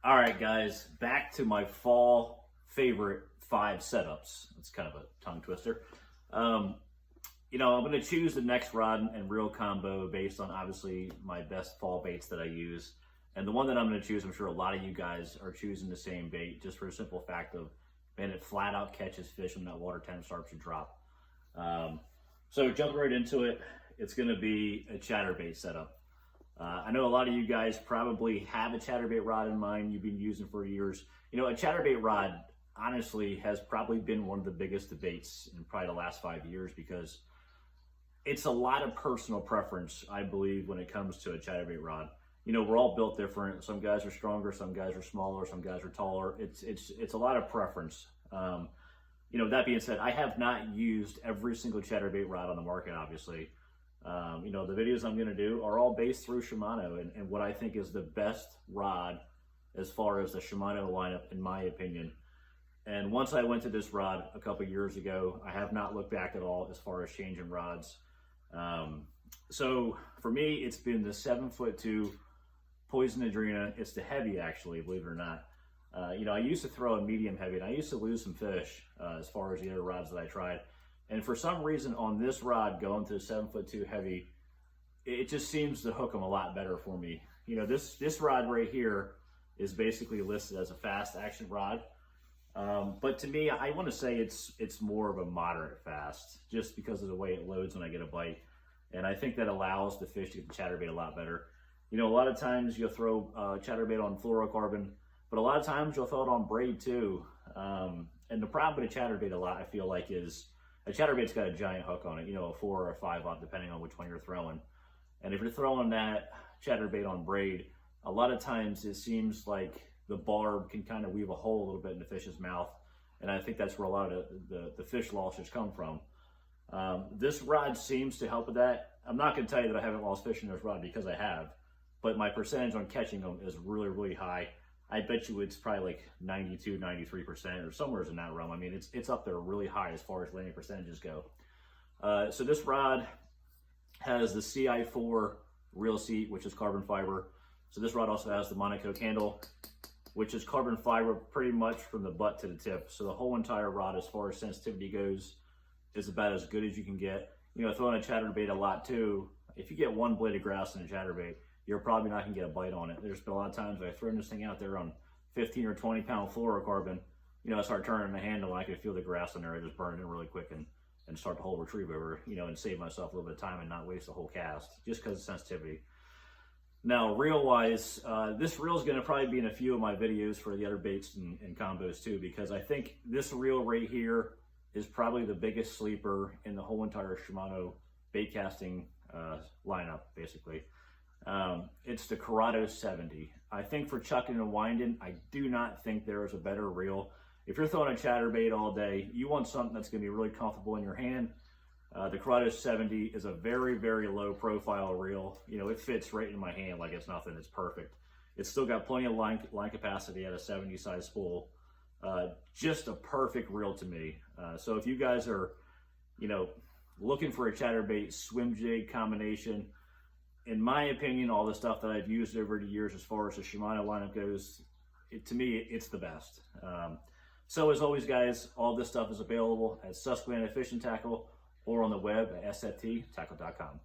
All right, guys, back to my fall favorite 5 setups. It's kind of a tongue twister. I'm going to choose the next rod and reel combo based on obviously my best fall baits that I use. And the one that I'm going to choose, I'm sure a lot of you guys are choosing the same bait just for the simple fact of, man, it flat out catches fish when that water temp starts to drop. So jumping right into it, it's going to be a chatterbait setup. I know a lot of you guys probably have a chatterbait rod in mind you've been using for years. A chatterbait rod honestly has probably been one of the biggest debates in probably the last 5 years because it's a lot of personal preference, I believe, when it comes to a chatterbait rod. We're all built different. Some guys are stronger, some guys are smaller, some guys are taller. It's a lot of preference. That being said, I have not used every single chatterbait rod on the market, obviously. The videos I'm going to do are all based through Shimano and what I think is the best rod as far as the Shimano lineup, in my opinion. And once I went to this rod a couple years ago, I have not looked back at all as far as changing rods. So for me, it's been the 7'2" Poison Adrena. It's the heavy, actually, believe it or not. I used to throw a medium heavy, and I used to lose some fish as far as the other rods that I tried. And for some reason on this rod going to the 7'2" heavy, it just seems to hook them a lot better for me. This rod right here is basically listed as a fast action rod. But to me, I want to say it's more of a moderate fast just because of the way it loads when I get a bite. And I think that allows the fish to get the chatterbait a lot better. A lot of times you'll throw chatterbait on fluorocarbon, but a lot of times you'll throw it on braid too. And the problem with a chatterbait a lot, I feel like, is a chatterbait's got a giant hook on it, a 4 or a 5/0, depending on which one you're throwing. And if you're throwing that chatterbait on braid, a lot of times it seems like the barb can kind of weave a hole a little bit in the fish's mouth. And I think that's where a lot of the fish losses come from. This rod seems to help with that. I'm not going to tell you that I haven't lost fish in this rod because I have, but my percentage on catching them is really, really high. I bet you it's probably like 92, 93% or somewhere in that realm. I mean, it's up there really high as far as landing percentages go. So this rod has the CI4 reel seat, which is carbon fiber. So this rod also has the monocoque handle, which is carbon fiber pretty much from the butt to the tip. So the whole entire rod, as far as sensitivity goes, is about as good as you can get. Throwing a chatterbait a lot too, if you get one blade of grass in a chatterbait, you're probably not gonna get a bite on it. There's been a lot of times I've thrown this thing out there on 15 or 20 pound fluorocarbon. I start turning the handle and I can feel the grass in there. I just burn it in really quick and start the whole retrieve over, and save myself a little bit of time and not waste the whole cast just because of sensitivity. Now, reel-wise, this reel is going to probably be in a few of my videos for the other baits and combos too, because I think this reel right here is probably the biggest sleeper in the whole entire Shimano bait casting lineup, basically. It's the Curado 70. I think for chucking and winding, I do not think there is a better reel. If you're throwing a chatterbait all day, you want something that's going to be really comfortable in your hand. The Curado 70 is a very, very low profile reel. It fits right in my hand like it's nothing. It's perfect. It's still got plenty of line capacity at a 70 size spool. Just a perfect reel to me. So if you guys are, looking for a chatterbait swim jig combination, in my opinion, all the stuff that I've used over the years as far as the Shimano lineup goes, to me, it's the best. So as always, guys, all this stuff is available at Susquehanna Fishing Tackle or on the web at sfttackle.com.